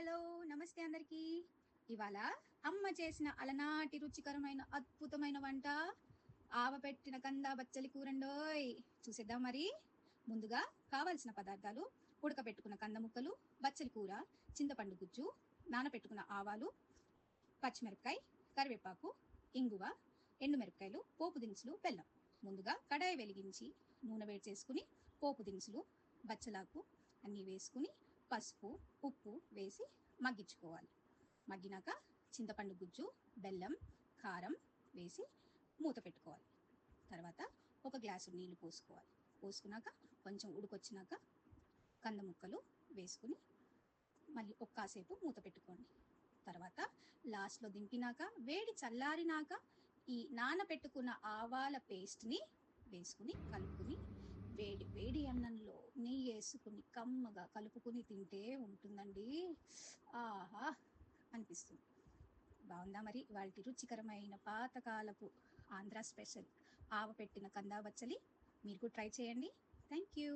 Hello నమస్తే అందరికీ. ఇవాళ అమ్మ చేసిన అలనాటి రుచికరమైన అద్భుతమైన వంట ఆవపెట్టిన కంద బచ్చలి కూరండోయ్. చూసేద్దాం మరి. ముందుగా కావాల్సిన పదార్థాలు: ఉడకపెట్టుకున్న కంద ముక్కలు, బచ్చలి కూర, చింతపండు గుజ్జు, నానపెట్టుకున్న ఆవాలు, పచ్చిమిరపకాయ, కరివేపాకు, ఇంగువ, ఎండుమిరపకాయలు, పోపు దినుసులు, బెల్లం. ముందుగా కడాయి వెలిగించి నూనె వేడి చేసుకుని పోపు దినుసులు, బచ్చలాకు అన్నీ వేసుకుని పసుపు, ఉప్పు వేసి మగ్గించుకోవాలి. మగ్గినాక చింతపండు గుజ్జు, బెల్లం, కారం వేసి మూత పెట్టుకోవాలి. తర్వాత ఒక గ్లాసు నీళ్లు పోసుకోవాలి. పోసుకున్నాక కొంచెం ఉడికొచ్చినాక కంద ముక్కలు వేసుకుని మళ్ళీ కాసేపు మూత పెట్టుకోండి. తర్వాత లాస్ట్లో దింపినాక వేడి చల్లారినాక ఈ నానబెట్టుకున్న ఆవాల పేస్ట్ని వేసుకుని కలుపుకుని వేడి వేడి అన్నంలో నెయ్యి వేసుకుని కమ్మగా కలుపుకుని తింటే ఉంటుందండి. ఆహా అనిపిస్తుంది. బాగుందా మరి వాటి రుచికరమైన పాతకాలపు ఆంధ్ర స్పెషల్ ఆవపెట్టిన కందా బచ్చలి? మీరు కూడా ట్రై చేయండి. Thank you.